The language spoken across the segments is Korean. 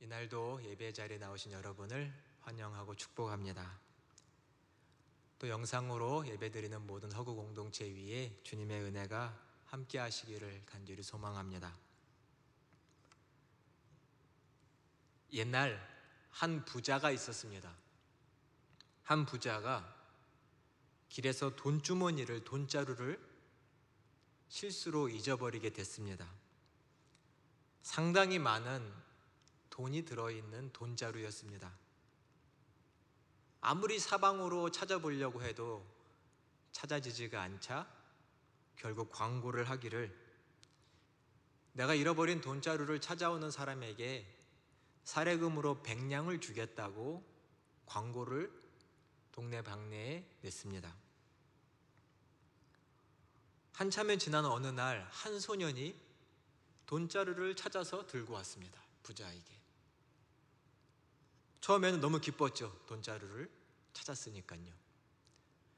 이날도 예배 자리에 나오신 여러분을 환영하고 축복합니다. 또 영상으로 예배드리는 모든 허구 공동체 위에 주님의 은혜가 함께 하시기를 간절히 소망합니다. 옛날 한 부자가 있었습니다. 한 부자가 길에서 돈주머니를, 돈자루를 실수로 잊어버리게 됐습니다. 상당히 많은 돈이 들어있는 돈자루였습니다. 아무리 사방으로 찾아보려고 해도 찾아지지가 않자 결국 광고를 하기를, 내가 잃어버린 돈자루를 찾아오는 사람에게 사례금으로 100냥을 주겠다고 광고를 동네 방네에 냈습니다. 한참이 지난 어느 날 한 소년이 돈자루를 찾아서 들고 왔습니다. 부자에게. 처음에는 너무 기뻤죠. 돈자루를 찾았으니까요.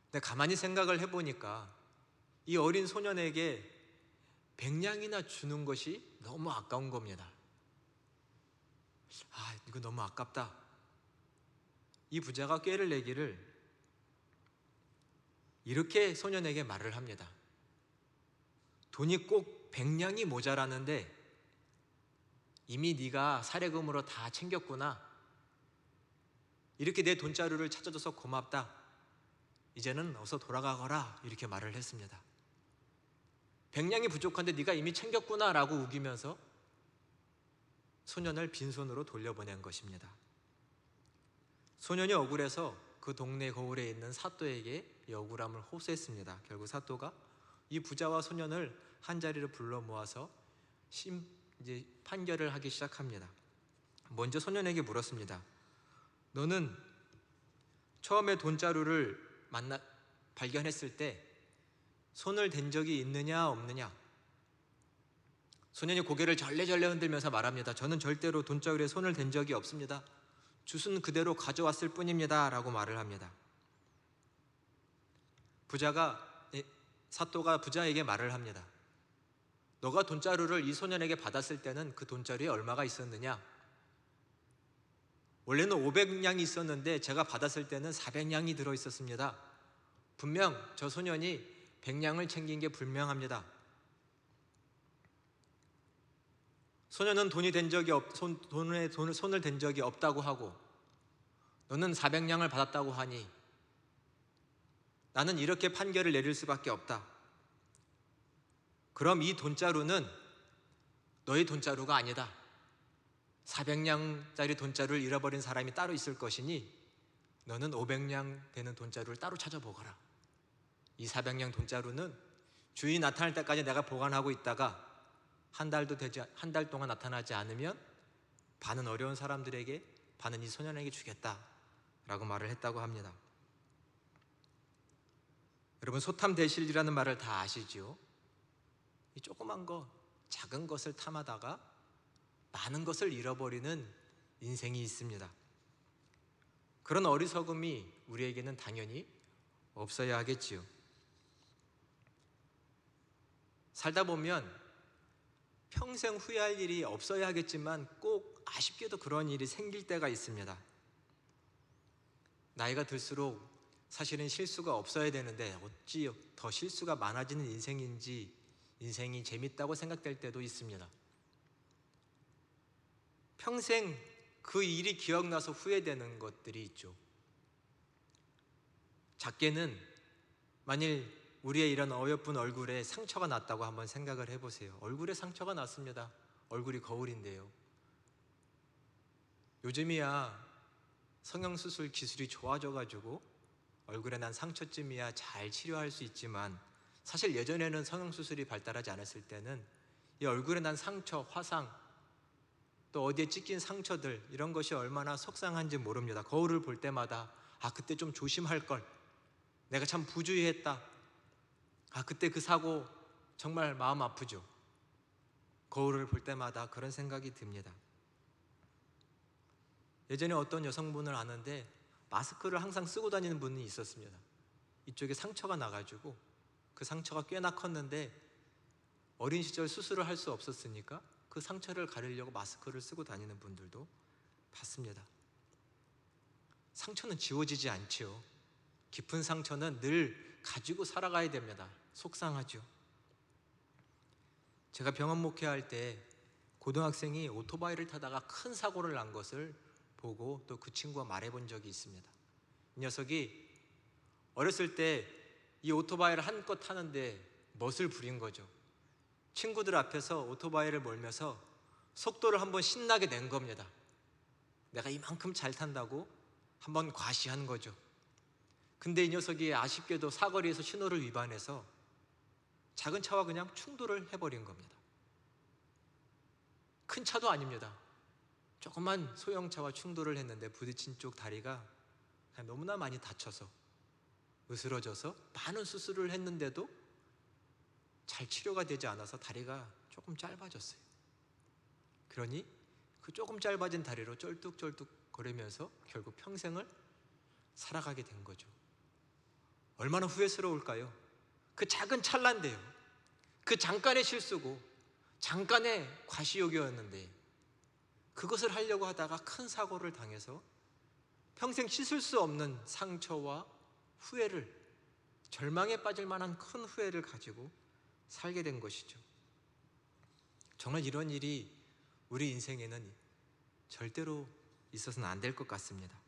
근데 가만히 생각을 해보니까 이 어린 소년에게 100냥이나 주는 것이 너무 아까운 겁니다. 이거 너무 아깝다. 이 부자가 꾀를 내기를 이렇게 소년에게 말을 합니다. 돈이 꼭 100냥이 모자라는데 이미 네가 사례금으로 다 챙겼구나. 이렇게 내 돈자루를 찾아줘서 고맙다. 이제는 어서 돌아가거라. 이렇게 말을 했습니다. 100냥이 부족한데 네가 이미 챙겼구나 라고 우기면서 소년을 빈손으로 돌려보낸 것입니다. 소년이 억울해서 그 동네 거울에 있는 사또에게 이 억울함을 호소했습니다. 결국 사또가 이 부자와 소년을 한자리로 불러 모아서 이제 판결을 하기 시작합니다. 먼저 소년에게 물었습니다. 너는 처음에 돈자루를 발견했을 때 손을 댄 적이 있느냐 없느냐? 소년이 고개를 절레절레 흔들면서 말합니다. 저는 절대로 돈자루에 손을 댄 적이 없습니다. 주순 그대로 가져왔을 뿐입니다 라고 말을 합니다. 사또가 부자에게 말을 합니다. 너가 돈자루를 이 소년에게 받았을 때는 그 돈자루에 얼마가 있었느냐? 원래는 500냥이 있었는데 제가 받았을 때는 400냥이 들어있었습니다. 분명 저 소년이 100냥을 챙긴 게 분명합니다. 소년은 손을 댄 적이 없다고 하고 너는 400냥을 받았다고 하니 나는 이렇게 판결을 내릴 수밖에 없다. 그럼 이 돈자루는 너의 돈자루가 아니다. 400냥짜리 돈자루를 잃어버린 사람이 따로 있을 것이니 너는 500냥 되는 돈자루를 따로 찾아보거라. 이 400냥 돈자루는 주인이 나타날 때까지 내가 보관하고 있다가 한 달 동안 나타나지 않으면 반은 어려운 사람들에게, 반은 이 소년에게 주겠다라고 말을 했다고 합니다. 여러분, 소탐대실이라는 말을 다 아시죠? 이 조그만 거, 작은 것을 탐하다가 많은 것을 잃어버리는 인생이 있습니다. 그런 어리석음이 우리에게는 당연히 없어야 하겠지요. 살다 보면 평생 후회할 일이 없어야 하겠지만 꼭 아쉽게도 그런 일이 생길 때가 있습니다. 나이가 들수록 사실은 실수가 없어야 되는데 어찌 더 실수가 많아지는 인생인지 인생이 재밌다고 생각될 때도 있습니다. 평생 그 일이 기억나서 후회되는 것들이 있죠. 작게는 만일 우리의 이런 어여쁜 얼굴에 상처가 났다고 한번 생각을 해보세요. 얼굴에 상처가 났습니다. 얼굴이 거울인데요. 요즘이야 성형수술 기술이 좋아져가지고 얼굴에 난 상처쯤이야 잘 치료할 수 있지만 사실 예전에는 성형수술이 발달하지 않았을 때는 이 얼굴에 난 상처, 화상, 또 어디에 찢긴 상처들, 이런 것이 얼마나 속상한지 모릅니다. 거울을 볼 때마다 그때 좀 조심할 걸, 내가 참 부주의했다, 그때 그 사고 정말 마음 아프죠. 거울을 볼 때마다 그런 생각이 듭니다. 예전에 어떤 여성분을 아는데 마스크를 항상 쓰고 다니는 분이 있었습니다. 이쪽에 상처가 나가지고 그 상처가 꽤나 컸는데 어린 시절 수술을 할 수 없었으니까 그 상처를 가리려고 마스크를 쓰고 다니는 분들도 받습니다. 상처는 지워지지 않지요. 깊은 상처는 늘 가지고 살아가야 됩니다. 속상하죠. 제가 병원 목회할 때 고등학생이 오토바이를 타다가 큰 사고를 난 것을 보고 또 그 친구와 말해본 적이 있습니다. 이 녀석이 어렸을 때 이 오토바이를 한껏 타는데 멋을 부린 거죠. 친구들 앞에서 오토바이를 몰면서 속도를 한번 신나게 낸 겁니다. 내가 이만큼 잘 탄다고 한번 과시한 거죠. 근데 이 녀석이 아쉽게도 사거리에서 신호를 위반해서 작은 차와 그냥 충돌을 해버린 겁니다. 큰 차도 아닙니다. 조그만 소형차와 충돌을 했는데 부딪힌 쪽 다리가 너무나 많이 다쳐서 으스러져서 많은 수술을 했는데도 잘 치료가 되지 않아서 다리가 조금 짧아졌어요. 그러니 그 조금 짧아진 다리로 쩔뚝쩔뚝 거리면서 결국 평생을 살아가게 된 거죠. 얼마나 후회스러울까요? 그 작은 찰나인데요. 그 잠깐의 실수고 잠깐의 과시욕이었는데 그것을 하려고 하다가 큰 사고를 당해서 평생 씻을 수 없는 상처와 후회를, 절망에 빠질 만한 큰 후회를 가지고 살게 된 것이죠. 정말 이런 일이 우리 인생에는 절대로 있어서는 안 될 것 같습니다.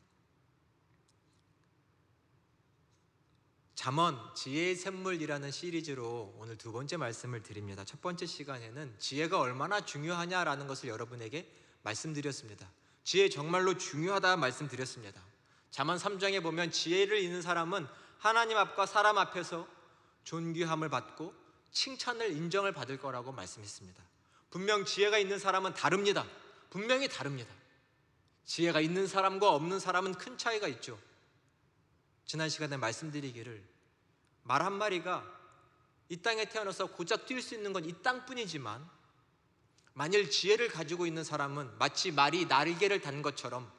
잠언 지혜의 샘물이라는 시리즈로 오늘 두 번째 말씀을 드립니다. 첫 번째 시간에는 지혜가 얼마나 중요하냐라는 것을 여러분에게 말씀드렸습니다. 지혜 정말로 중요하다 말씀드렸습니다. 잠언 3장에 보면 지혜를 잃는 사람은 하나님 앞과 사람 앞에서 존귀함을 받고 칭찬을 인정을 받을 거라고 말씀했습니다. 분명 지혜가 있는 사람은 다릅니다. 분명히 다릅니다. 지혜가 있는 사람과 없는 사람은 큰 차이가 있죠. 지난 시간에 말씀드리기를 말 한 마리가 이 땅에 태어나서 고작 뛸 수 있는 건 이 땅뿐이지만 만일 지혜를 가지고 있는 사람은 마치 말이 날개를 단 것처럼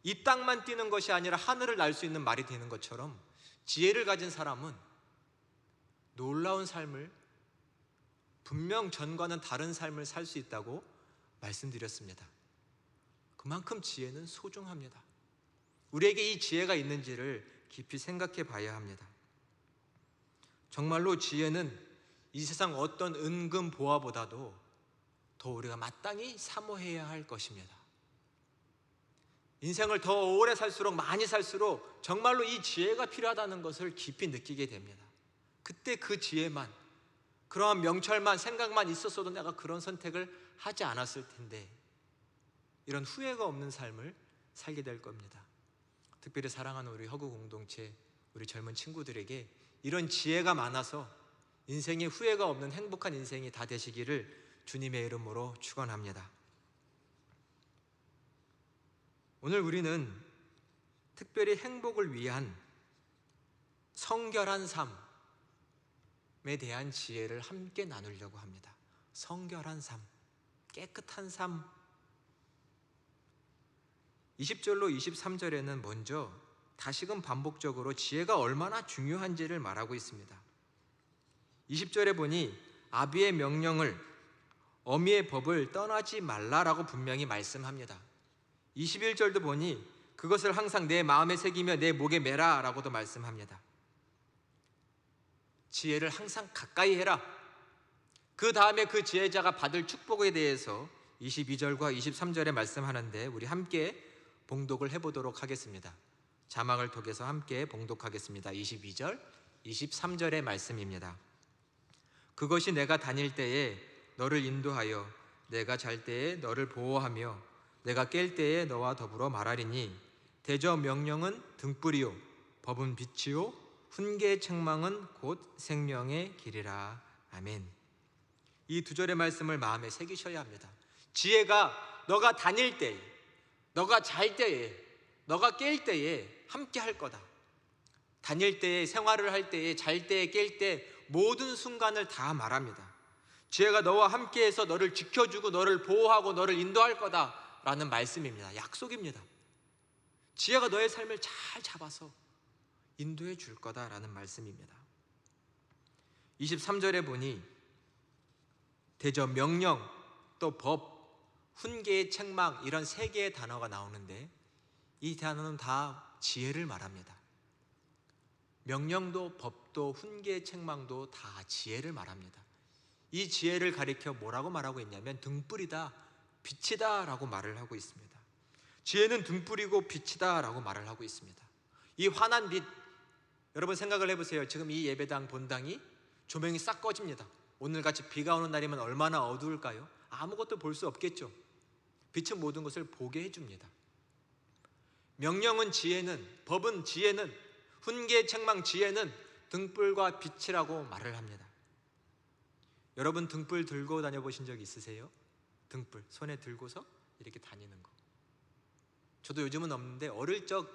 이 땅만 뛰는 것이 아니라 하늘을 날 수 있는 말이 되는 것처럼 지혜를 가진 사람은 놀라운 삶을, 분명 전과는 다른 삶을 살 수 있다고 말씀드렸습니다. 그만큼 지혜는 소중합니다. 우리에게 이 지혜가 있는지를 깊이 생각해 봐야 합니다. 정말로 지혜는 이 세상 어떤 은금 보화보다도 더 우리가 마땅히 사모해야 할 것입니다. 인생을 더 오래 살수록, 많이 살수록 정말로 이 지혜가 필요하다는 것을 깊이 느끼게 됩니다. 그때 그 지혜만, 그러한 명철만, 생각만 있었어도 내가 그런 선택을 하지 않았을 텐데 이런 후회가 없는 삶을 살게 될 겁니다. 특별히 사랑하는 우리 허구 공동체, 우리 젊은 친구들에게 이런 지혜가 많아서 인생에 후회가 없는 행복한 인생이 다 되시기를 주님의 이름으로 축원합니다. 오늘 우리는 특별히 행복을 위한 성결한 삶에 대한 지혜를 함께 나누려고 합니다. 성결한 삶, 깨끗한 삶. 20절로 23절에는 먼저 다시금 반복적으로 지혜가 얼마나 중요한지를 말하고 있습니다. 20절에 보니 아비의 명령을, 어미의 법을 떠나지 말라라고 분명히 말씀합니다. 21절도 보니 그것을 항상 내 마음에 새기며 내 목에 매라 라고도 말씀합니다. 지혜를 항상 가까이 해라. 그 다음에 그 지혜자가 받을 축복에 대해서 22절과 23절에 말씀하는데 우리 함께 봉독을 해보도록 하겠습니다. 자막을 통해서 함께 봉독하겠습니다. 22절, 23절의 말씀입니다. 그것이 내가 다닐 때에 너를 인도하여 내가 잘 때에 너를 보호하며 내가 깰 때에 너와 더불어 말하리니 대저 명령은 등불이요 법은 빛이요 훈계의 책망은 곧 생명의 길이라. 아멘. 이 두 절의 말씀을 마음에 새기셔야 합니다. 지혜가 너가 다닐 때에, 너가 잘 때에, 너가 깰 때에 함께 할 거다. 다닐 때에, 생활을 할 때에, 잘 때에, 깰 때 모든 순간을 다 말합니다. 지혜가 너와 함께해서 너를 지켜주고 너를 보호하고 너를 인도할 거다 라는 말씀입니다. 약속입니다. 지혜가 너의 삶을 잘 잡아서 인도해 줄 거다라는 말씀입니다. 23절에 보니 대저 명령, 또 법, 훈계, 책망 이런 세 개의 단어가 나오는데 이 단어는 다 지혜를 말합니다. 명령도 법도 훈계, 책망도 다 지혜를 말합니다. 이 지혜를 가리켜 뭐라고 말하고 있냐면 등불이다, 빛이다 라고 말을 하고 있습니다. 지혜는 등불이고 빛이다 라고 말을 하고 있습니다. 이 환한 빛, 여러분 생각을 해보세요. 지금 이 예배당 본당이 조명이 싹 꺼집니다. 오늘같이 비가 오는 날이면 얼마나 어두울까요? 아무것도 볼 수 없겠죠. 빛은 모든 것을 보게 해줍니다. 명령은 지혜는, 법은 지혜는, 훈계, 책망, 지혜는 등불과 빛이라고 말을 합니다. 여러분 등불 들고 다녀보신 적 있으세요? 등불 손에 들고서 이렇게 다니는 거. 저도 요즘은 없는데 어릴 적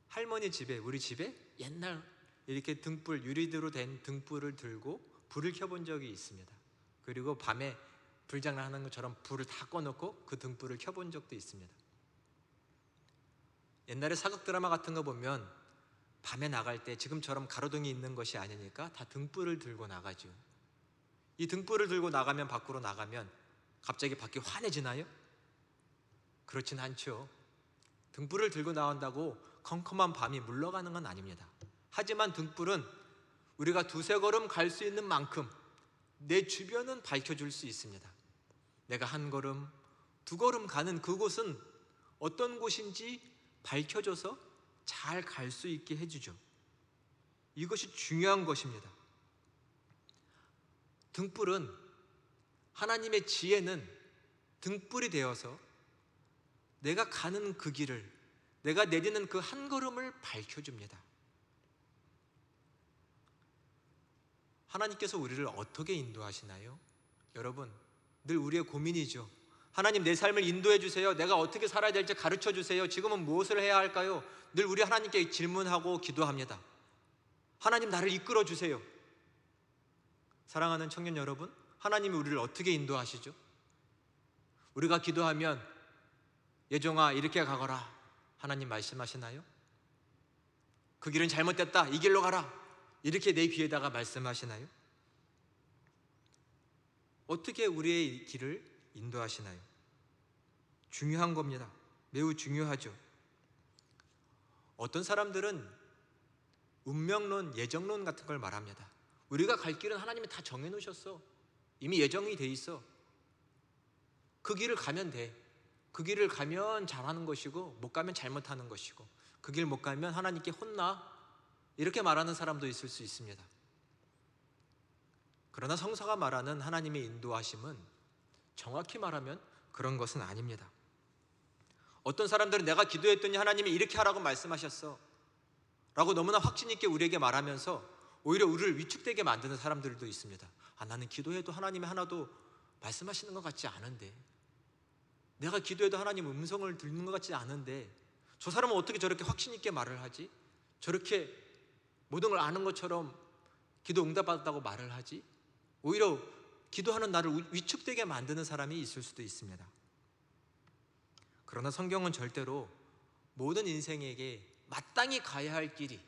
할머니 집에, 우리 집에 옛날 이렇게 등불, 유리로 된 등불을 들고 불을 켜본 적이 있습니다. 그리고 밤에 불장난하는 것처럼 불을 다 꺼놓고 그 등불을 켜본 적도 있습니다. 옛날에 사극 드라마 같은 거 보면 밤에 나갈 때 지금처럼 가로등이 있는 것이 아니니까 다 등불을 들고 나가죠. 이 등불을 들고 나가면, 밖으로 나가면 갑자기 밖이 환해지나요? 그렇진 않죠. 등불을 들고 나온다고 컴컴한 밤이 물러가는 건 아닙니다. 하지만 등불은 우리가 두세 걸음 갈 수 있는 만큼 내 주변은 밝혀줄 수 있습니다. 내가 한 걸음, 두 걸음 가는 그곳은 어떤 곳인지 밝혀줘서 잘 갈 수 있게 해주죠. 이것이 중요한 것입니다. 등불은, 하나님의 지혜는 등불이 되어서 내가 가는 그 길을, 내가 내디는 그 한 걸음을 밝혀줍니다. 하나님께서 우리를 어떻게 인도하시나요? 여러분, 늘 우리의 고민이죠. 하나님, 내 삶을 인도해 주세요. 내가 어떻게 살아야 될지 가르쳐 주세요. 지금은 무엇을 해야 할까요? 늘 우리 하나님께 질문하고 기도합니다. 하나님, 나를 이끌어 주세요. 사랑하는 청년 여러분, 하나님이 우리를 어떻게 인도하시죠? 우리가 기도하면 예종아 이렇게 가거라 하나님 말씀하시나요? 그 길은 잘못됐다, 이 길로 가라 이렇게 내 귀에다가 말씀하시나요? 어떻게 우리의 길을 인도하시나요? 중요한 겁니다. 매우 중요하죠. 어떤 사람들은 운명론, 예정론 같은 걸 말합니다. 우리가 갈 길은 하나님이 다 정해놓으셨어. 이미 예정이 돼 있어. 그 길을 가면 돼. 그 길을 가면 잘하는 것이고 못 가면 잘못하는 것이고 그 길 못 가면 하나님께 혼나, 이렇게 말하는 사람도 있을 수 있습니다. 그러나 성서가 말하는 하나님의 인도하심은 정확히 말하면 그런 것은 아닙니다. 어떤 사람들은 내가 기도했더니 하나님이 이렇게 하라고 말씀하셨어 라고 너무나 확신 있게 우리에게 말하면서 오히려 우리를 위축되게 만드는 사람들도 있습니다. 나는 기도해도 하나님이 하나도 말씀하시는 것 같지 않은데, 내가 기도해도 하나님 음성을 듣는 것 같지 않은데 저 사람은 어떻게 저렇게 확신 있게 말을 하지? 저렇게 모든 걸 아는 것처럼 기도 응답받았다고 말을 하지? 오히려 기도하는 나를 위축되게 만드는 사람이 있을 수도 있습니다. 그러나 성경은 절대로 모든 인생에게 마땅히 가야 할 길이,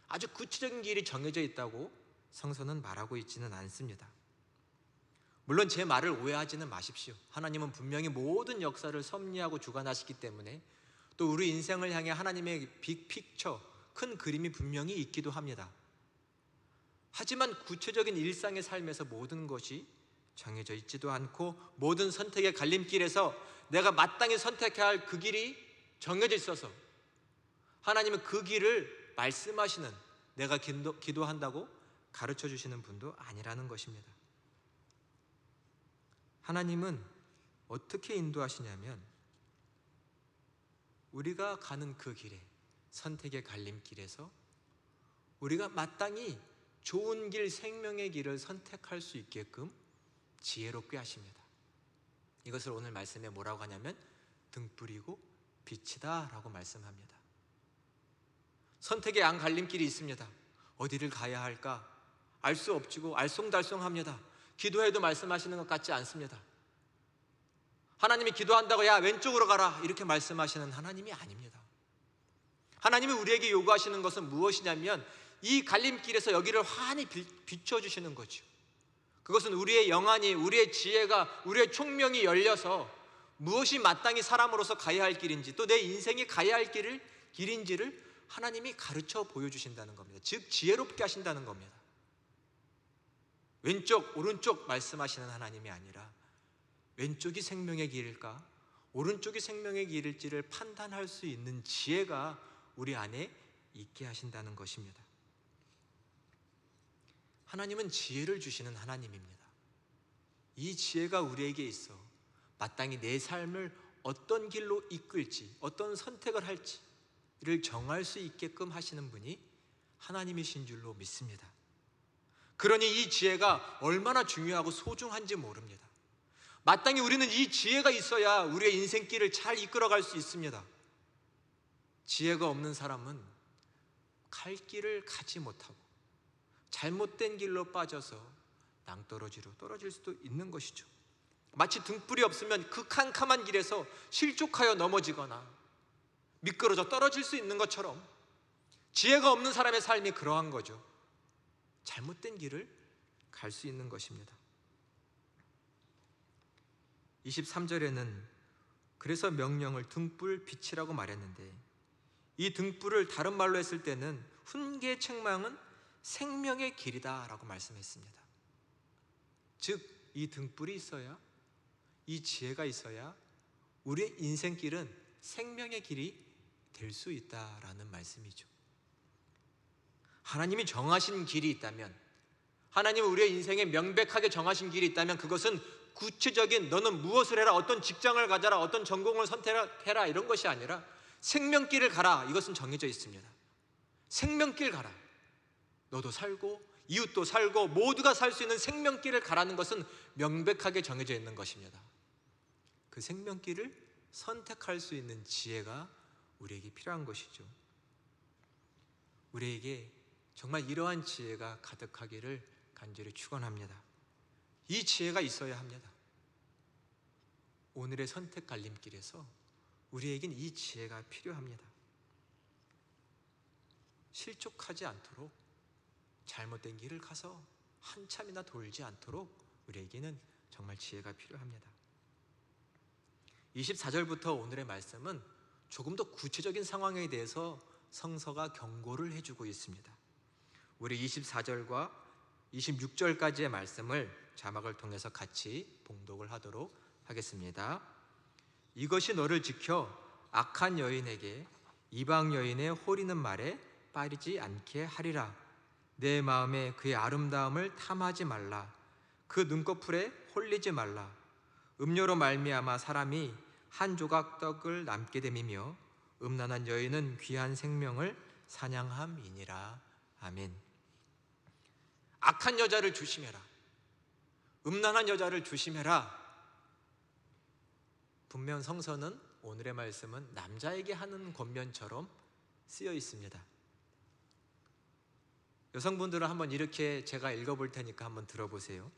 아주 구체적인 길이 정해져 있다고 성서는 말하고 있지는 않습니다. 물론 제 말을 오해하지는 마십시오. 하나님은 분명히 모든 역사를 섭리하고 주관하시기 때문에 또 우리 인생을 향해 하나님의 빅픽처, 큰 그림이 분명히 있기도 합니다. 하지만 구체적인 일상의 삶에서 모든 것이 정해져 있지도 않고 모든 선택의 갈림길에서 내가 마땅히 선택해야 할 그 길이 정해져 있어서 하나님은 그 길을 말씀하시는, 내가 기도한다고 가르쳐 주시는 분도 아니라는 것입니다. 하나님은 어떻게 인도하시냐면 우리가 가는 그 길에, 선택의 갈림길에서 우리가 마땅히 좋은 길, 생명의 길을 선택할 수 있게끔 지혜롭게 하십니다. 이것을 오늘 말씀에 뭐라고 하냐면 등불이고 빛이다 라고 말씀합니다. 선택의 안 갈림길이 있습니다. 어디를 가야 할까 알 수 없지고 알쏭달쏭합니다. 기도해도 말씀하시는 것 같지 않습니다. 하나님이 기도한다고 야 왼쪽으로 가라 이렇게 말씀하시는 하나님이 아닙니다. 하나님이 우리에게 요구하시는 것은 무엇이냐면 이 갈림길에서 여기를 환히 비춰주시는 거죠. 그것은 우리의 영안이, 우리의 지혜가, 우리의 총명이 열려서 무엇이 마땅히 사람으로서 가야 할 길인지, 또 내 인생이 가야 할 길인지를 하나님이 가르쳐 보여주신다는 겁니다. 즉 지혜롭게 하신다는 겁니다. 왼쪽 오른쪽 말씀하시는 하나님이 아니라 왼쪽이 생명의 길일까, 오른쪽이 생명의 길일지를 판단할 수 있는 지혜가 우리 안에 있게 하신다는 것입니다. 하나님은 지혜를 주시는 하나님입니다. 이 지혜가 우리에게 있어 마땅히 내 삶을 어떤 길로 이끌지, 어떤 선택을 할지를 정할 수 있게끔 하시는 분이 하나님이신 줄로 믿습니다. 그러니 이 지혜가 얼마나 중요하고 소중한지 모릅니다. 마땅히 우리는 이 지혜가 있어야 우리의 인생길을 잘 이끌어갈 수 있습니다. 지혜가 없는 사람은 갈 길을 가지 못하고 잘못된 길로 빠져서 낭떠러지로 떨어질 수도 있는 것이죠. 마치 등불이 없으면 그 캄캄한 길에서 실족하여 넘어지거나 미끄러져 떨어질 수 있는 것처럼 지혜가 없는 사람의 삶이 그러한 거죠. 잘못된 길을 갈 수 있는 것입니다. 23절에는 그래서 명령을 등불 빛이라고 말했는데, 이 등불을 다른 말로 했을 때는 훈계 책망은 생명의 길이다 라고 말씀했습니다. 즉 이 등불이 있어야, 이 지혜가 있어야 우리의 인생길은 생명의 길이 될 수 있다라는 말씀이죠. 하나님이 정하신 길이 있다면, 하나님은 우리의 인생에 명백하게 정하신 길이 있다면 그것은 구체적인 너는 무엇을 해라, 어떤 직장을 가져라, 어떤 전공을 선택해라 이런 것이 아니라 생명길을 가라, 이것은 정해져 있습니다. 생명길 가라. 너도 살고 이웃도 살고 모두가 살 수 있는 생명길을 가라는 것은 명백하게 정해져 있는 것입니다. 그 생명길을 선택할 수 있는 지혜가 우리에게 필요한 것이죠. 우리에게 정말 이러한 지혜가 가득하기를 간절히 축원합니다. 이 지혜가 있어야 합니다. 오늘의 선택 갈림길에서 우리에겐 이 지혜가 필요합니다. 실족하지 않도록, 잘못된 길을 가서 한참이나 돌지 않도록 우리에게는 정말 지혜가 필요합니다. 24절부터 오늘의 말씀은 조금 더 구체적인 상황에 대해서 성서가 경고를 해주고 있습니다. 우리 24절과 26절까지의 말씀을 자막을 통해서 같이 봉독을 하도록 하겠습니다. 이것이 너를 지켜 악한 여인에게 이방 여인의 호리는 말에 빠지지 않게 하리라. 내 마음에 그의 아름다움을 탐하지 말라. 그 눈꺼풀에 홀리지 말라. 음료로 말미암아 사람이 한 조각 떡을 남게 됨이며 음란한 여인은 귀한 생명을 사냥함이니라. 아멘. 악한 여자를 조심해라. 음란한 여자를 조심해라. 분명 성서는 오늘의 말씀은 남자에게 하는 권면처럼 쓰여 있습니다. 여성분들은 한번 이렇게 제가 읽어볼 테니까 한번 들어보세요.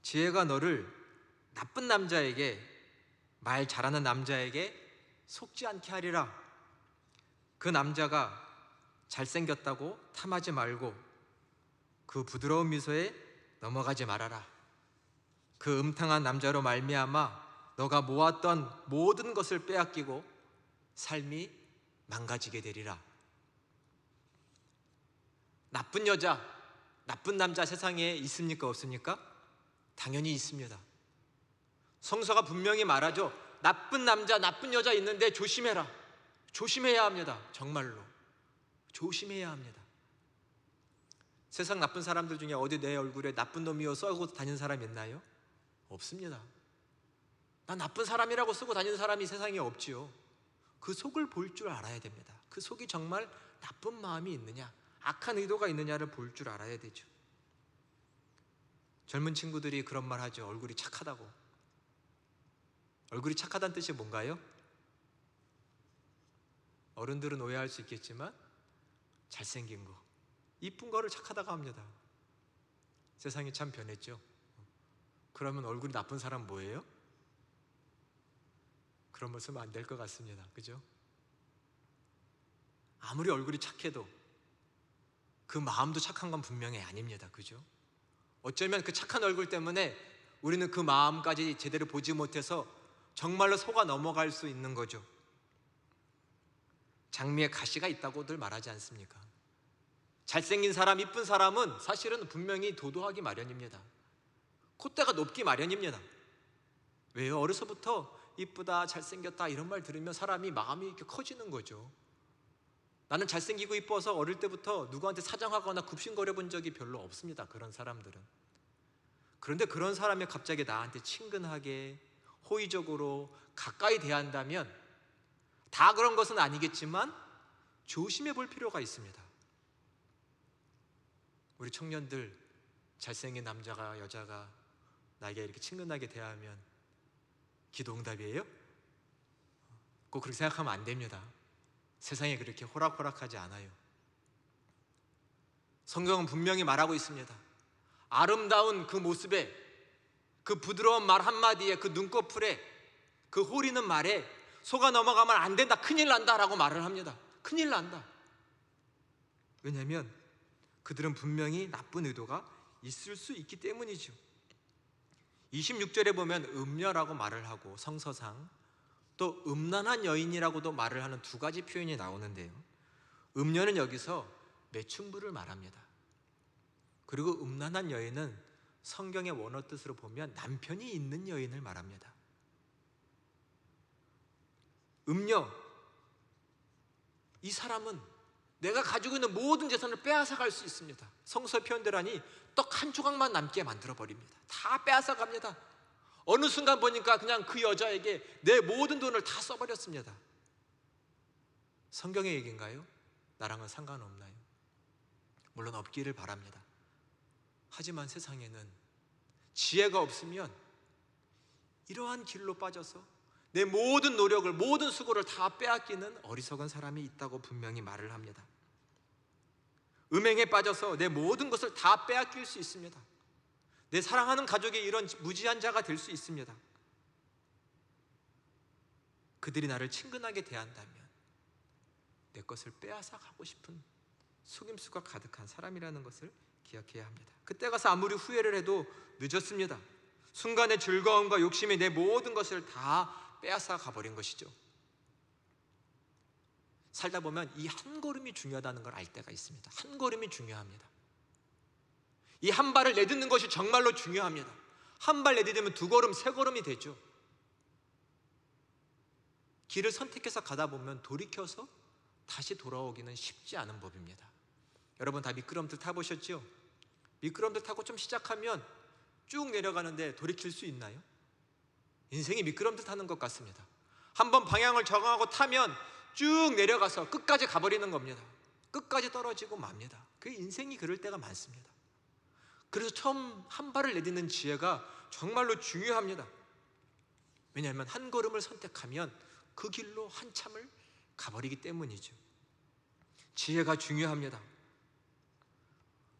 지혜가 너를 나쁜 남자에게, 말 잘하는 남자에게 속지 않게 하리라. 그 남자가 잘생겼다고 탐하지 말고 그 부드러운 미소에 넘어가지 말아라. 그 음탕한 남자로 말미암아 너가 모았던 모든 것을 빼앗기고 삶이 망가지게 되리라. 나쁜 여자, 나쁜 남자 세상에 있습니까? 없습니까? 당연히 있습니다. 성서가 분명히 말하죠. 나쁜 남자, 나쁜 여자 있는데 조심해라. 조심해야 합니다. 정말로 조심해야 합니다. 세상 나쁜 사람들 중에 어디 내 얼굴에 나쁜 놈이요 써고 다니는 사람 있나요? 없습니다. 난 나쁜 사람이라고 쓰고 다니는 사람이 세상에 없지요. 그 속을 볼 줄 알아야 됩니다. 그 속이 정말 나쁜 마음이 있느냐, 악한 의도가 있느냐를 볼 줄 알아야 되죠. 젊은 친구들이 그런 말 하죠. 얼굴이 착하다고. 얼굴이 착하다는 뜻이 뭔가요? 어른들은 오해할 수 있겠지만 잘생긴 거, 이쁜 거를 착하다고 합니다. 세상이 참 변했죠. 그러면 얼굴이 나쁜 사람 뭐예요? 그런 말 쓰면 안 될 것 같습니다. 그죠? 아무리 얼굴이 착해도 그 마음도 착한 건 분명히 아닙니다. 그죠? 어쩌면 그 착한 얼굴 때문에 우리는 그 마음까지 제대로 보지 못해서 정말로 속아 넘어갈 수 있는 거죠. 장미에 가시가 있다고들 말하지 않습니까? 잘생긴 사람, 이쁜 사람은 사실은 분명히 도도하기 마련입니다. 콧대가 높기 마련입니다. 왜요? 어려서부터 이쁘다, 잘생겼다 이런 말 들으면 사람이 마음이 이렇게 커지는 거죠. 나는 잘생기고 이뻐서 어릴 때부터 누구한테 사정하거나 굽신거려 본 적이 별로 없습니다. 그런 사람들은. 그런데 그런 사람이 갑자기 나한테 친근하게 호의적으로 가까이 대한다면 다 그런 것은 아니겠지만 조심해 볼 필요가 있습니다. 우리 청년들, 잘생긴 남자가 여자가 나에게 이렇게 친근하게 대하면 기도응답이에요? 꼭 그렇게 생각하면 안 됩니다. 세상에 그렇게 호락호락하지 않아요. 성경은 분명히 말하고 있습니다. 아름다운 그 모습에, 그 부드러운 말 한마디에, 그 눈꺼풀에, 그 호리는 말에 속아 넘어가면 안 된다, 큰일 난다 라고 말을 합니다. 큰일 난다. 왜냐하면 그들은 분명히 나쁜 의도가 있을 수 있기 때문이죠. 26절에 보면 음녀라고 말을 하고 성서상 또 음란한 여인이라고도 말을 하는 두 가지 표현이 나오는데요. 음녀는 여기서 매춘부를 말합니다. 그리고 음란한 여인은 성경의 원어 뜻으로 보면 남편이 있는 여인을 말합니다. 음녀, 이 사람은 내가 가지고 있는 모든 재산을 빼앗아 갈 수 있습니다. 성서의 표현대로니 떡 한 조각만 남게 만들어 버립니다. 다 빼앗아 갑니다. 어느 순간 보니까 그냥 그 여자에게 내 모든 돈을 다 써버렸습니다. 성경의 얘기인가요? 나랑은 상관없나요? 물론 없기를 바랍니다. 하지만 세상에는 지혜가 없으면 이러한 길로 빠져서 내 모든 노력을, 모든 수고를 다 빼앗기는 어리석은 사람이 있다고 분명히 말을 합니다. 음행에 빠져서 내 모든 것을 다 빼앗길 수 있습니다. 내 사랑하는 가족이 이런 무지한 자가 될 수 있습니다. 그들이 나를 친근하게 대한다면 내 것을 빼앗아 가고 싶은 속임수가 가득한 사람이라는 것을 기억해야 합니다. 그때 가서 아무리 후회를 해도 늦었습니다. 순간의 즐거움과 욕심이 내 모든 것을 다 빼앗아 가버린 것이죠. 살다 보면 이 한 걸음이 중요하다는 걸 알 때가 있습니다. 한 걸음이 중요합니다. 이 한 발을 내딛는 것이 정말로 중요합니다. 한 발 내딛으면 두 걸음, 세 걸음이 되죠. 길을 선택해서 가다 보면 돌이켜서 다시 돌아오기는 쉽지 않은 법입니다. 여러분 다 미끄럼틀 타보셨죠? 미끄럼틀 타고 좀 시작하면 쭉 내려가는데 돌이킬 수 있나요? 인생이 미끄럼틀 타는 것 같습니다. 한번 방향을 적응하고 타면 쭉 내려가서 끝까지 가버리는 겁니다. 끝까지 떨어지고 맙니다. 그 인생이 그럴 때가 많습니다. 그래서 처음 한 발을 내딛는 지혜가 정말로 중요합니다. 왜냐하면 한 걸음을 선택하면 그 길로 한참을 가버리기 때문이죠. 지혜가 중요합니다.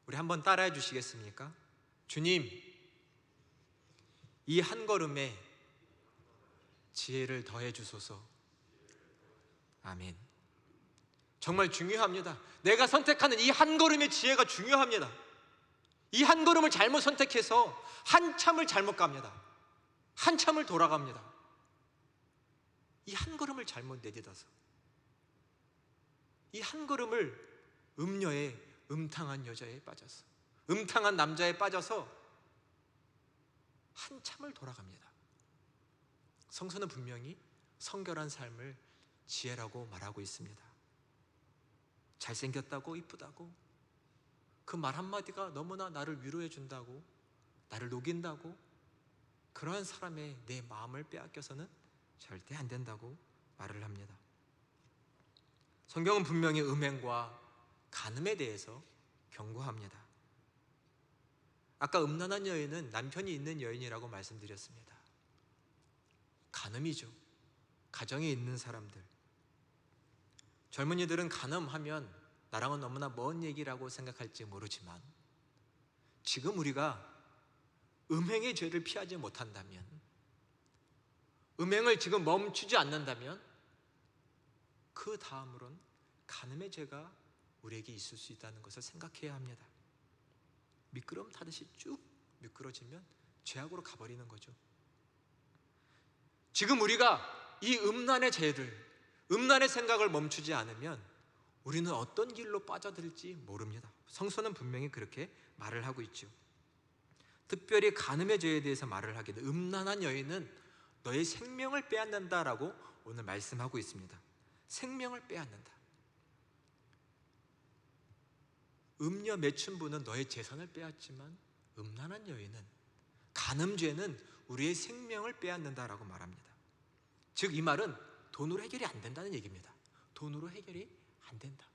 우리 한번 따라해 주시겠습니까? 주님, 이 한 걸음에 지혜를 더해 주소서. 아멘. 정말 중요합니다. 내가 선택하는 이 한 걸음의 지혜가 중요합니다. 이 한 걸음을 잘못 선택해서 한참을 잘못 갑니다. 한참을 돌아갑니다. 이 한 걸음을 잘못 내딛어서 이 한 걸음을 음녀의 음탕한 여자에 빠져서, 음탕한 남자에 빠져서 한참을 돌아갑니다. 성서는 분명히 성결한 삶을 지혜라고 말하고 있습니다. 잘생겼다고, 이쁘다고, 그 말 한마디가 너무나 나를 위로해 준다고, 나를 녹인다고, 그러한 사람의 내 마음을 빼앗겨서는 절대 안 된다고 말을 합니다. 성경은 분명히 음행과 간음에 대해서 경고합니다. 아까 음란한 여인은 남편이 있는 여인이라고 말씀드렸습니다. 간음이죠. 가정에 있는 사람들. 젊은이들은 간음하면 나랑은 너무나 먼 얘기라고 생각할지 모르지만 지금 우리가 음행의 죄를 피하지 못한다면, 음행을 지금 멈추지 않는다면 그 다음으론 간음의 죄가 우리에게 있을 수 있다는 것을 생각해야 합니다. 미끄럼 타듯이 쭉 미끄러지면 죄악으로 가버리는 거죠. 지금 우리가 이 음란의 죄들, 음란의 생각을 멈추지 않으면 우리는 어떤 길로 빠져들지 모릅니다. 성서는 분명히 그렇게 말을 하고 있죠. 특별히 간음의 죄에 대해서 말을 하게 돼. 음란한 여인은 너의 생명을 빼앗는다라고 오늘 말씀하고 있습니다. 생명을 빼앗는다. 음녀 매춘부는 너의 재산을 빼앗지만 음란한 여인은, 간음죄는 우리의 생명을 빼앗는다라고 말합니다. 즉 이 말은 돈으로 해결이 안 된다는 얘기입니다. 돈으로 해결이 안 된다.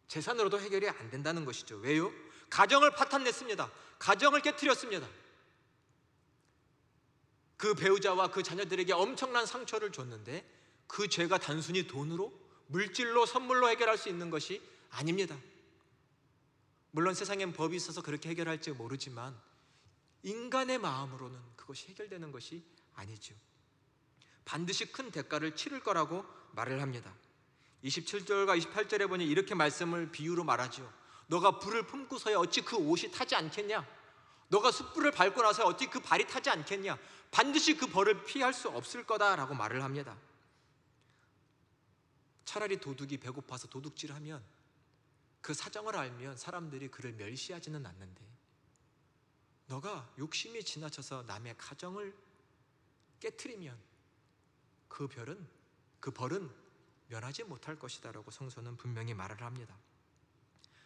재산으로도 해결이 안 된다는 것이죠. 왜요? 가정을 파탄냈습니다. 가정을 깨트렸습니다. 그 배우자와 그 자녀들에게 엄청난 상처를 줬는데 그 죄가 단순히 돈으로, 물질로, 선물로 해결할 수 있는 것이 아닙니다. 물론 세상엔 법이 있어서 그렇게 해결할지 모르지만 인간의 마음으로는 그것이 해결되는 것이 아니죠. 반드시 큰 대가를 치를 거라고 말을 합니다. 27절과 28절에 보니 이렇게 말씀을 비유로 말하죠. 너가 불을 품고서야 어찌 그 옷이 타지 않겠냐? 너가 숯불을 밟고 나서 어찌 그 발이 타지 않겠냐? 반드시 그 벌을 피할 수 없을 거다라고 말을 합니다. 차라리 도둑이 배고파서 도둑질하면 그 사정을 알면 사람들이 그를 멸시하지는 않는데, 너가 욕심이 지나쳐서 남의 가정을 깨트리면 그 벌은 면하지 못할 것이다 라고 성서는 분명히 말을 합니다.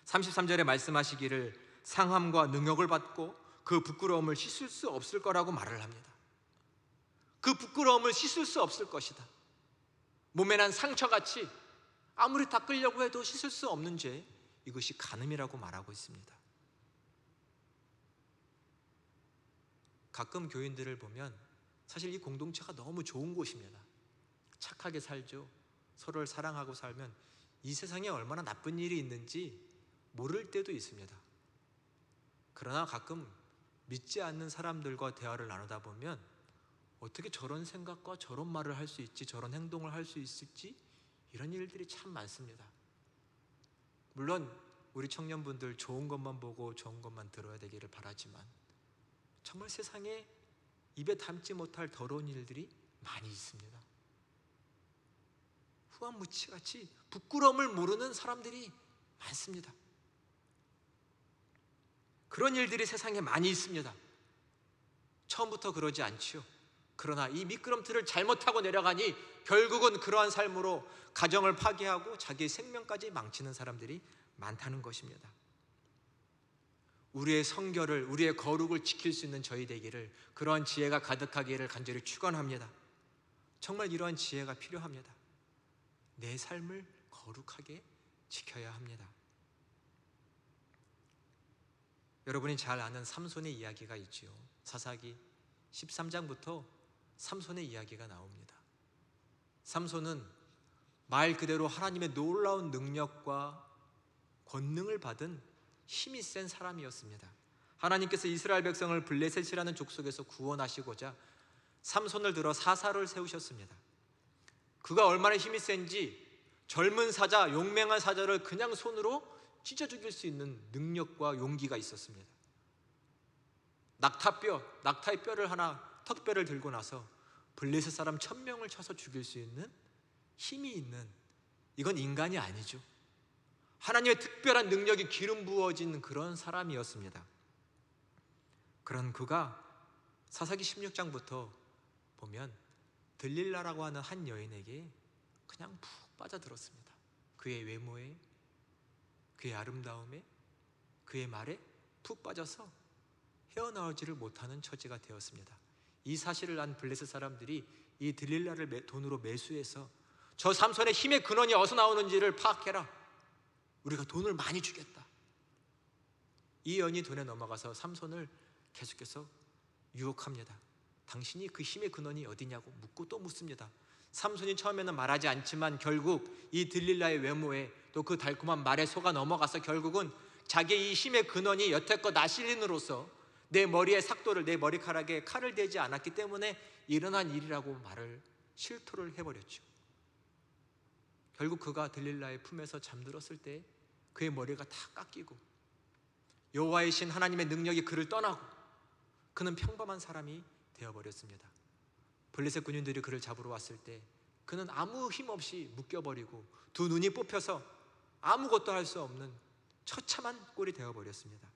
33절에 말씀하시기를 상함과 능욕을 받고 그 부끄러움을 씻을 수 없을 거라고 말을 합니다. 그 부끄러움을 씻을 수 없을 것이다. 몸에 난 상처같이 아무리 닦으려고 해도 씻을 수 없는 죄, 이것이 간음이라고 말하고 있습니다. 가끔 교인들을 보면 사실 이 공동체가 너무 좋은 곳입니다. 착하게 살죠. 서로를 사랑하고 살면 이 세상에 얼마나 나쁜 일이 있는지 모를 때도 있습니다. 그러나 가끔 믿지 않는 사람들과 대화를 나누다 보면 어떻게 저런 생각과 저런 말을 할 수 있지, 저런 행동을 할 수 있을지, 이런 일들이 참 많습니다. 물론 우리 청년분들 좋은 것만 보고 좋은 것만 들어야 되기를 바라지만 정말 세상에 입에 담지 못할 더러운 일들이 많이 있습니다. 후한무치같이 부끄러움을 모르는 사람들이 많습니다. 그런 일들이 세상에 많이 있습니다. 처음부터 그러지 않지요. 그러나 이 미끄럼틀을 잘못하고 내려가니 결국은 그러한 삶으로 가정을 파괴하고 자기의 생명까지 망치는 사람들이 많다는 것입니다. 우리의 성결을, 우리의 거룩을 지킬 수 있는 저희 되기를, 그러한 지혜가 가득하기를 간절히 축원합니다. 정말 이러한 지혜가 필요합니다. 내 삶을 거룩하게 지켜야 합니다. 여러분이 잘 아는 삼손의 이야기가 있지요. 사사기 13장부터 삼손의 이야기가 나옵니다. 삼손은 말 그대로 하나님의 놀라운 능력과 권능을 받은 힘이 센 사람이었습니다. 하나님께서 이스라엘 백성을 블레셋이라는 족속에서 구원하시고자 삼손을 들어 사사를 세우셨습니다. 그가 얼마나 힘이 센지 젊은 사자, 용맹한 사자를 그냥 손으로 찢어 죽일 수 있는 능력과 용기가 있었습니다. 낙타의 뼈를 하나, 턱뼈를 들고 나서 블레셋 사람 1000명을 쳐서 죽일 수 있는 힘이 있는, 이건 인간이 아니죠. 하나님의 특별한 능력이 기름 부어진 그런 사람이었습니다. 그런 그가 사사기 16장부터 보면 들릴라라고 하는 한 여인에게 그냥 푹 빠져들었습니다. 그의 외모에, 그의 아름다움에, 그의 말에 푹 빠져서 헤어나오지를 못하는 처지가 되었습니다. 이 사실을 안 블레셋 사람들이 이 들릴라를 돈으로 매수해서 저 삼손의 힘의 근원이 어디서 나오는지를 파악해라, 우리가 돈을 많이 주겠다. 이 여인이 돈에 넘어가서 삼손을 계속해서 유혹합니다. 당신이 그 힘의 근원이 어디냐고 묻고 또 묻습니다. 삼손이 처음에는 말하지 않지만 결국 이 들릴라의 외모에 또 그 달콤한 말에 속아 넘어가서 결국은 자기의 이 힘의 근원이 여태껏 나실린으로서 내 머리에 삭도를, 내 머리카락에 칼을 대지 않았기 때문에 일어난 일이라고 말을 실토를 해버렸죠. 결국 그가 들릴라의 품에서 잠들었을 때 그의 머리가 다 깎이고 여호와의 신 하나님의 능력이 그를 떠나고 그는 평범한 사람이 되어버렸습니다. 블레셋 군인들이 그를 잡으러 왔을 때 그는 아무 힘 없이 묶여버리고 두 눈이 뽑혀서 아무것도 할 수 없는 처참한 꼴이 되어버렸습니다.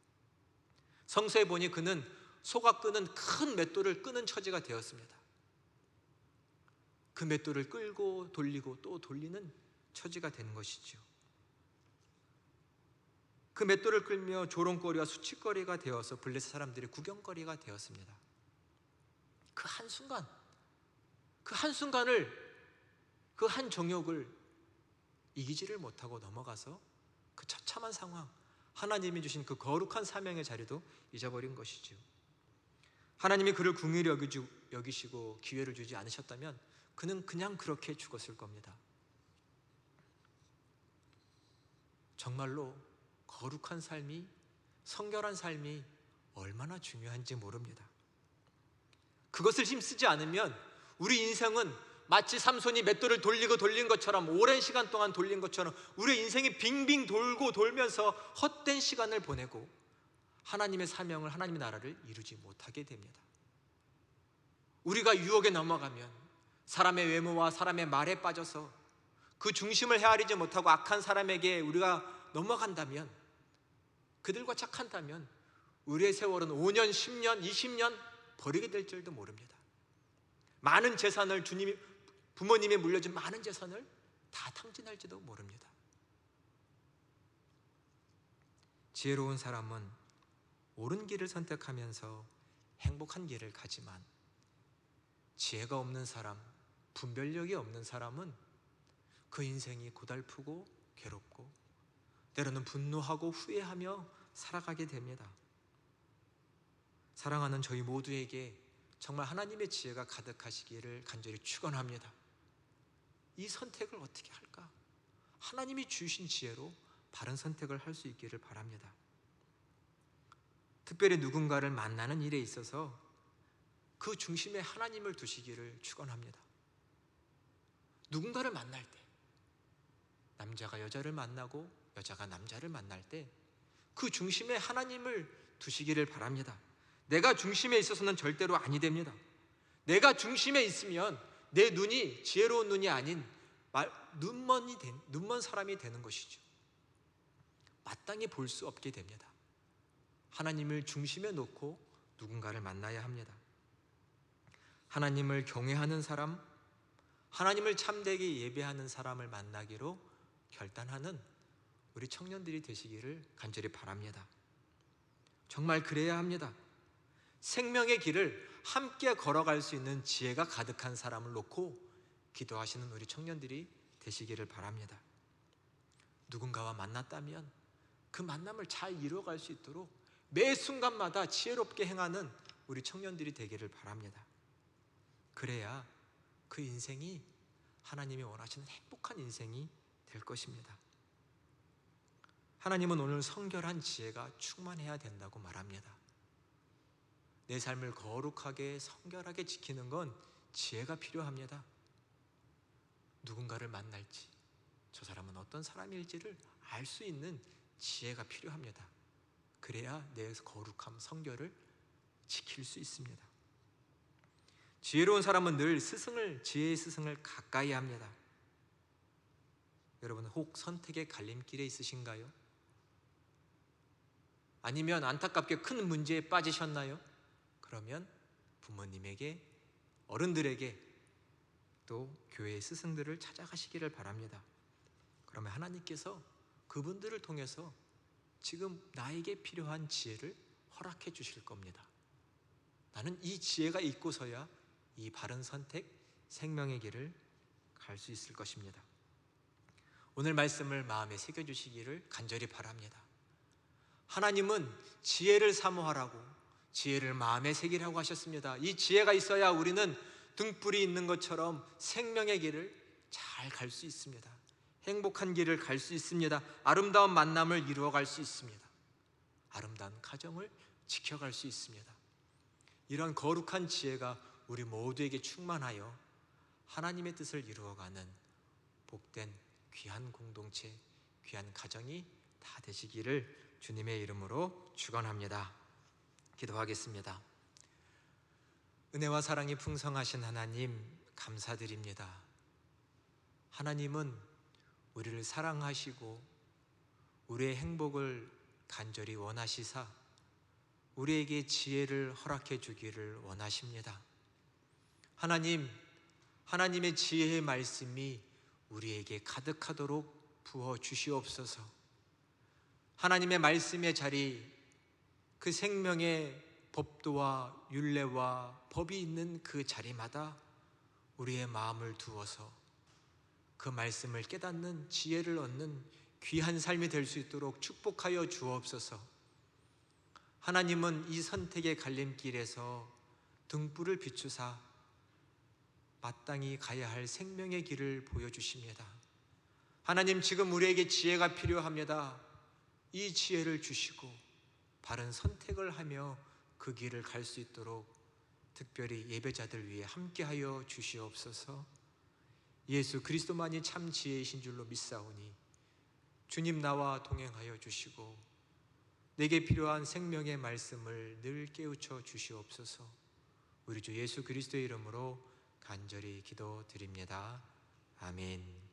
성서에 보니 그는 소가 끄는 큰 맷돌을 끄는 처지가 되었습니다. 그 맷돌을 끌고 돌리고 또 돌리는 처지가 된 것이죠. 그 맷돌을 끌며 조롱거리와 수치거리가 되어서 블레셋 사람들의 구경거리가 되었습니다. 그 한순간을, 그 한 정욕을 이기지를 못하고 넘어가서 그 처참한 상황, 하나님이 주신 그 거룩한 사명의 자리도 잊어버린 것이지요. 하나님이 그를 긍휼히 여기시고 기회를 주지 않으셨다면 그는 그냥 그렇게 죽었을 겁니다. 정말로 거룩한 삶이, 성결한 삶이 얼마나 중요한지 모릅니다. 그것을 힘쓰지 않으면 우리 인생은 마치 삼손이 맷돌을 돌린 것처럼, 오랜 시간 동안 돌린 것처럼 우리의 인생이 빙빙 돌고 돌면서 헛된 시간을 보내고 하나님의 사명을, 하나님의 나라를 이루지 못하게 됩니다. 우리가 유혹에 넘어가면, 사람의 외모와 사람의 말에 빠져서 그 중심을 헤아리지 못하고 악한 사람에게 우리가 넘어간다면, 그들과 착한다면 우리의 세월은 5년, 10년, 20년 버리게 될 줄도 모릅니다. 많은 재산을, 부모님이 물려준 많은 재산을 다 탕진할지도 모릅니다. 지혜로운 사람은 옳은 길을 선택하면서 행복한 길을 가지만, 지혜가 없는 사람, 분별력이 없는 사람은 그 인생이 고달프고 괴롭고 때로는 분노하고 후회하며 살아가게 됩니다. 사랑하는 저희 모두에게 정말 하나님의 지혜가 가득하시기를 간절히 축원합니다. 이 선택을 어떻게 할까? 하나님이 주신 지혜로 바른 선택을 할 수 있기를 바랍니다. 특별히 누군가를 만나는 일에 있어서 그 중심에 하나님을 두시기를 축원합니다. 누군가를 만날 때, 남자가 여자를 만나고 여자가 남자를 만날 때 그 중심에 하나님을 두시기를 바랍니다. 내가 중심에 있어서는 절대로 아니 됩니다. 내가 중심에 있으면 내 눈이 지혜로운 눈이 아닌 눈먼 사람이 되는 것이죠. 마땅히 볼 수 없게 됩니다. 하나님을 중심에 놓고 누군가를 만나야 합니다. 하나님을 경외하는 사람, 하나님을 참되게 예배하는 사람을 만나기로 결단하는 우리 청년들이 되시기를 간절히 바랍니다. 정말 그래야 합니다. 생명의 길을 함께 걸어갈 수 있는 지혜가 가득한 사람을 놓고 기도하시는 우리 청년들이 되시기를 바랍니다. 누군가와 만났다면 그 만남을 잘 이루어갈 수 있도록 매 순간마다 지혜롭게 행하는 우리 청년들이 되기를 바랍니다. 그래야 그 인생이 하나님이 원하시는 행복한 인생이 될 것입니다. 하나님은 오늘 성결한 지혜가 충만해야 된다고 말합니다. 내 삶을 거룩하게 성결하게 지키는 건 지혜가 필요합니다. 누군가를 만날지, 저 사람은 어떤 사람일지를 알 수 있는 지혜가 필요합니다. 그래야 내 거룩함, 성결을 지킬 수 있습니다. 지혜로운 사람은 늘 지혜의 스승을 가까이 합니다. 여러분, 혹 선택의 갈림길에 있으신가요? 아니면 안타깝게 큰 문제에 빠지셨나요? 그러면 부모님에게, 어른들에게, 또 교회의 스승들을 찾아가시기를 바랍니다. 그러면 하나님께서 그분들을 통해서 지금 나에게 필요한 지혜를 허락해 주실 겁니다. 나는 이 지혜가 있고서야 이 바른 선택, 생명의 길을 갈 수 있을 것입니다. 오늘 말씀을 마음에 새겨주시기를 간절히 바랍니다. 하나님은 지혜를 사모하라고, 지혜를 마음에 새기라고 하셨습니다. 이 지혜가 있어야 우리는 등불이 있는 것처럼 생명의 길을 잘 갈 수 있습니다. 행복한 길을 갈 수 있습니다. 아름다운 만남을 이루어갈 수 있습니다. 아름다운 가정을 지켜갈 수 있습니다. 이런 거룩한 지혜가 우리 모두에게 충만하여 하나님의 뜻을 이루어가는 복된 귀한 공동체, 귀한 가정이 다 되시기를 주님의 이름으로 축원합니다. 기도하겠습니다. 은혜와 사랑이 풍성하신 하나님, 감사드립니다. 하나님은 우리를 사랑하시고 우리의 행복을 간절히 원하시사 우리에게 지혜를 허락해 주기를 원하십니다. 하나님, 하나님의 지혜의 말씀이 우리에게 가득하도록 부어 주시옵소서. 하나님의 말씀의 자리, 그 생명의 법도와 율례와 법이 있는 그 자리마다 우리의 마음을 두어서 그 말씀을 깨닫는 지혜를 얻는 귀한 삶이 될 수 있도록 축복하여 주옵소서. 하나님은 이 선택의 갈림길에서 등불을 비추사 마땅히 가야 할 생명의 길을 보여주십니다. 하나님, 지금 우리에게 지혜가 필요합니다. 이 지혜를 주시고 바른 선택을 하며 그 길을 갈 수 있도록 특별히 예배자들 위해 함께하여 주시옵소서. 예수 그리스도만이 참 지혜이신 줄로 믿사오니 주님 나와 동행하여 주시고 내게 필요한 생명의 말씀을 늘 깨우쳐 주시옵소서. 우리 주 예수 그리스도의 이름으로 간절히 기도드립니다. 아멘.